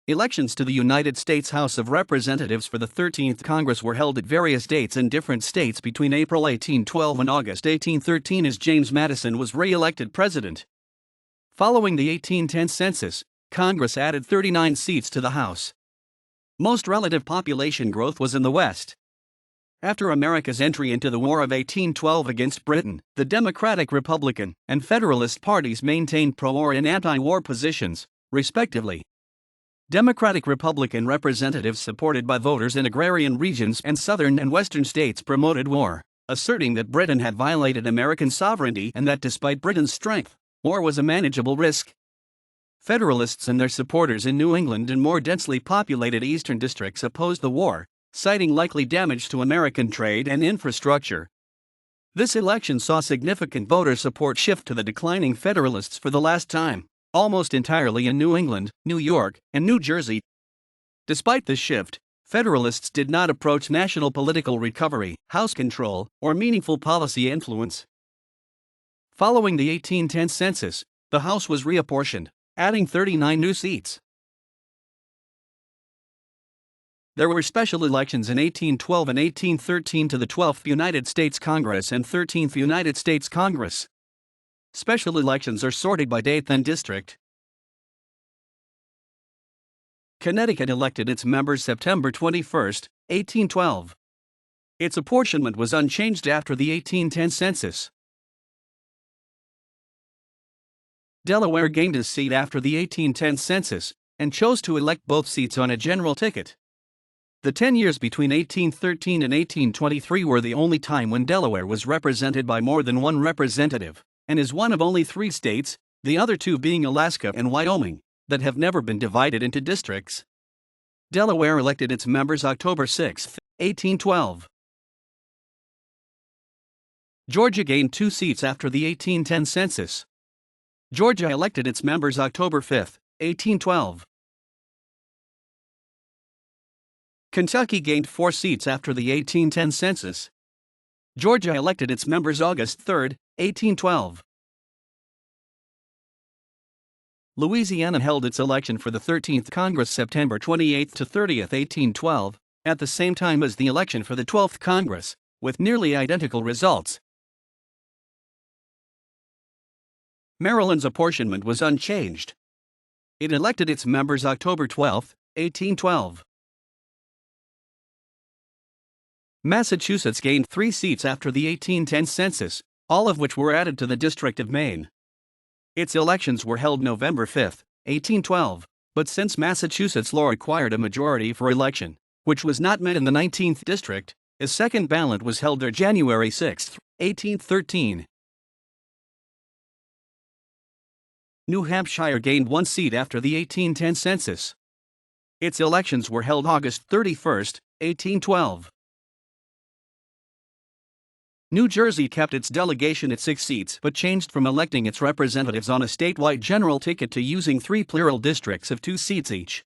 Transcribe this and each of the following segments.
Elections to the United States House of Representatives for the 13th Congress were held at various dates in different states between April 1812 and August 1813 as James Madison was re-elected president. Following the 1810 census, Congress added 39 seats to the House. Most relative population growth was in the West. After America's entry into the War of 1812 against Britain, the Democratic, Republican, and Federalist parties maintained pro-war and anti-war positions, respectively. Democratic-Republican representatives supported by voters in agrarian regions and southern and western states promoted war, asserting that Britain had violated American sovereignty and that despite Britain's strength, war was a manageable risk. Federalists and their supporters in New England and more densely populated eastern districts opposed the war, citing likely damage to American trade and infrastructure. This election saw significant voter support shift to the declining Federalists for the last time, almost entirely in New England, New York, and New Jersey. Despite this shift, Federalists did not approach national political recovery, House control, or meaningful policy influence. Following the 1810 census, the House was reapportioned, adding 39 new seats. There were special elections in 1812 and 1813 to the 12th United States Congress and 13th United States Congress. Special elections are sorted by date then district. Connecticut elected its members September 21, 1812. Its apportionment was unchanged after the 1810 census. Delaware gained a seat after the 1810 census and chose to elect both seats on a general ticket. The 10 years between 1813 and 1823 were the only time when Delaware was represented by more than one representative, and is one of only 3 states, the other 2 being Alaska and Wyoming, that have never been divided into districts. Delaware elected its members October 6, 1812. Georgia gained 2 seats after the 1810 census. Georgia elected its members October 5, 1812. Kentucky gained 4 seats after the 1810 census. Georgia elected its members August 3, 1812. Louisiana held its election for the 13th Congress September 28 to 30, 1812, at the same time as the election for the 12th Congress, with nearly identical results. Maryland's apportionment was unchanged. It elected its members October 12, 1812. Massachusetts gained 3 seats after the 1810 census, all of which were added to the District of Maine. Its elections were held November 5, 1812, but since Massachusetts law required a majority for election, which was not met in the 19th District, a second ballot was held there January 6, 1813. New Hampshire gained 1 seat after the 1810 census. Its elections were held August 31, 1812. New Jersey kept its delegation at 6 seats but changed from electing its representatives on a statewide general ticket to using 3 plural districts of 2 seats each.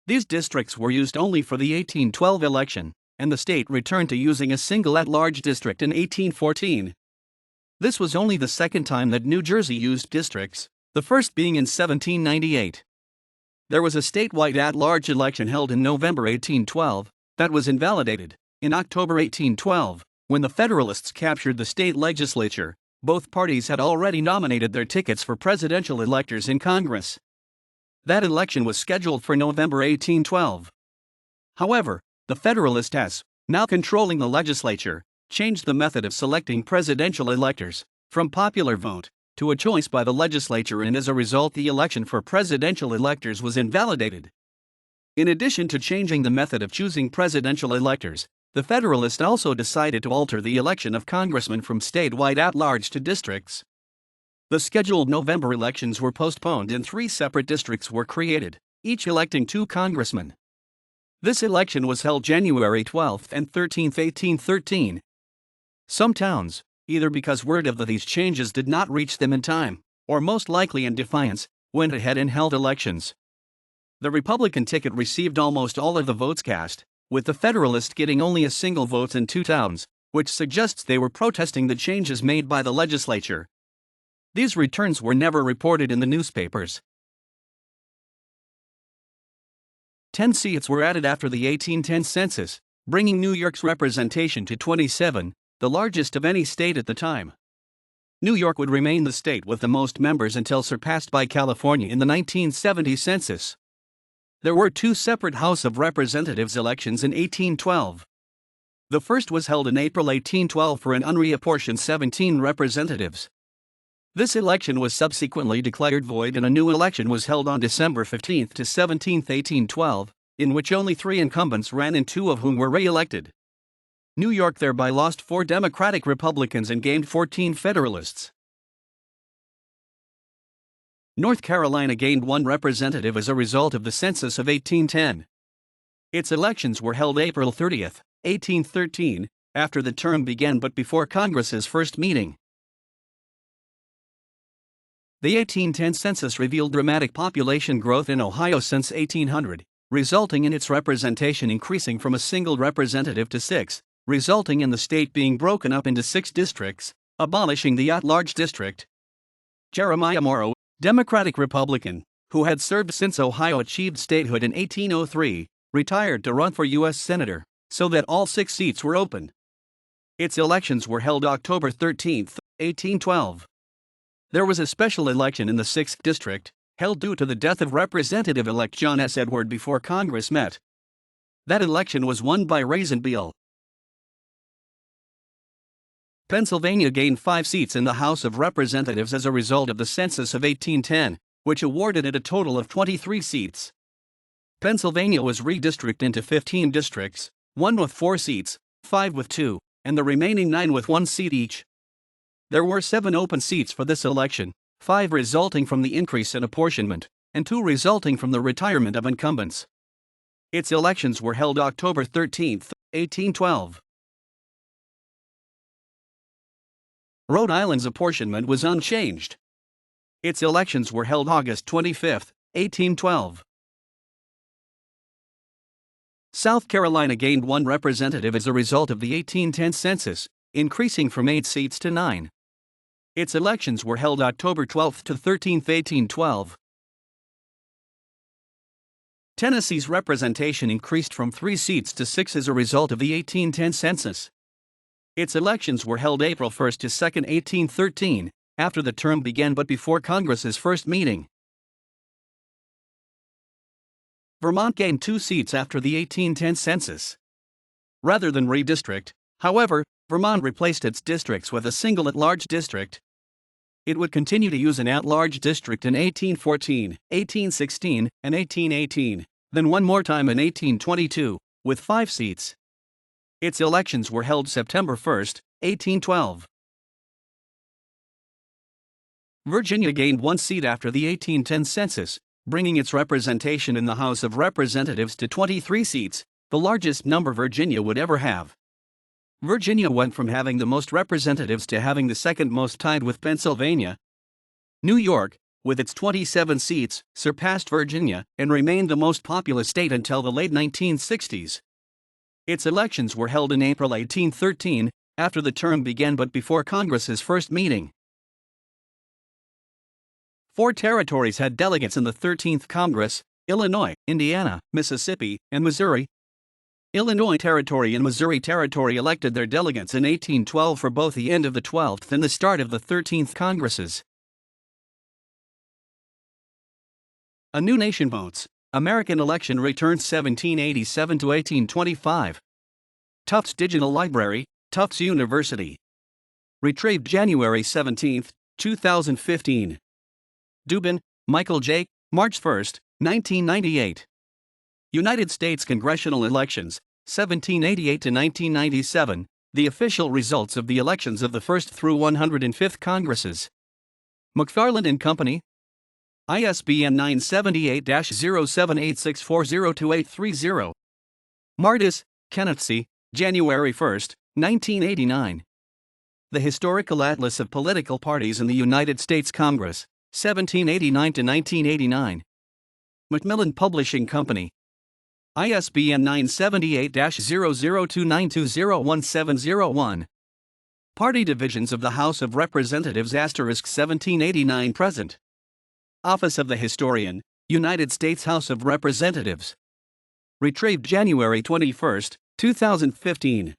These districts were used only for the 1812 election, and the state returned to using a single at-large district in 1814. This was only the second time that New Jersey used districts, the first being in 1798. There was a statewide at-large election held in November 1812 that was invalidated in October 1812. When the Federalists captured the state legislature, both parties had already nominated their tickets for presidential electors in Congress. That election was scheduled for November 1812. However, the Federalists, now controlling the legislature, changed the method of selecting presidential electors from popular vote to a choice by the legislature, and as a result the election for presidential electors was invalidated. In addition to changing the method of choosing presidential electors, the Federalists also decided to alter the election of congressmen from statewide at-large to districts. The scheduled November elections were postponed and 3 separate districts were created, each electing 2 congressmen. This election was held January 12 and 13, 1813. Some towns, either because word of these changes did not reach them in time, or most likely in defiance, went ahead and held elections. The Republican ticket received almost all of the votes cast, with the Federalist getting only a single vote in 2 towns, which suggests they were protesting the changes made by the legislature. These returns were never reported in the newspapers. 10 seats were added after the 1810 census, bringing New York's representation to 27, the largest of any state at the time. New York would remain the state with the most members until surpassed by California in the 1970 census. There were two separate House of Representatives elections in 1812. The first was held in April 1812 for an unreapportioned 17 representatives. This election was subsequently declared void and a new election was held on December 15 to 17, 1812, in which only 3 incumbents ran and 2 of whom were re-elected. New York thereby lost 4 Democratic Republicans and gained 14 Federalists. North Carolina gained 1 representative as a result of the census of 1810. Its elections were held April 30, 1813, after the term began but before Congress's first meeting. The 1810 census revealed dramatic population growth in Ohio since 1800, resulting in its representation increasing from a single representative to 6, resulting in the state being broken up into 6 districts, abolishing the at-large district. Jeremiah Morrow, Democratic-Republican, who had served since Ohio achieved statehood in 1803, retired to run for U.S. Senator, so that all 6 seats were open. Its elections were held October 13, 1812. There was a special election in the 6th District, held due to the death of Representative-elect John S. Edward before Congress met. That election was won by Raisin Beall. Pennsylvania gained 5 seats in the House of Representatives as a result of the census of 1810, which awarded it a total of 23 seats. Pennsylvania was redistricted into 15 districts, 1 with 4 seats, 5 with 2, and the remaining 9 with 1 seat each. There were 7 open seats for this election, 5 resulting from the increase in apportionment, and 2 resulting from the retirement of incumbents. Its elections were held October 13, 1812. Rhode Island's apportionment was unchanged. Its elections were held August 25, 1812. South Carolina gained 1 representative as a result of the 1810 census, increasing from 8 seats to 9. Its elections were held October 12 to 13, 1812. Tennessee's representation increased from 3 seats to 6 as a result of the 1810 census. Its elections were held April 1 to 2, 1813, after the term began but before Congress's first meeting. Vermont gained 2 seats after the 1810 census. Rather than redistrict, however, Vermont replaced its districts with a single at-large district. It would continue to use an at-large district in 1814, 1816, and 1818, then one more time in 1822, with 5 seats. Its elections were held September 1, 1812. Virginia gained 1 seat after the 1810 census, bringing its representation in the House of Representatives to 23 seats, the largest number Virginia would ever have. Virginia went from having the most representatives to having the second most, tied with Pennsylvania. New York, with its 27 seats, surpassed Virginia and remained the most populous state until the late 1960s. Its elections were held in April 1813, after the term began but before Congress's first meeting. 4 territories had delegates in the 13th Congress: Illinois, Indiana, Mississippi, and Missouri. Illinois Territory and Missouri Territory elected their delegates in 1812 for both the end of the 12th and the start of the 13th Congresses. A new nation votes. American election returns 1787 to 1825. Tufts Digital Library, Tufts University. Retrieved January 17, 2015. Dubin, Michael J., March 1, 1998. United States Congressional Elections, 1788 to 1997, the official results of the elections of the 1st through 105th Congresses. McFarland and Company. ISBN 978-0786402830. Martis, Kenneth C., January 1, 1989. The Historical Atlas of Political Parties in the United States Congress, 1789 to 1989. Macmillan Publishing Company. ISBN 978-0029201701. Party Divisions of the House of Representatives * 1789 present. Office of the Historian, United States House of Representatives. Retrieved January 21, 2015.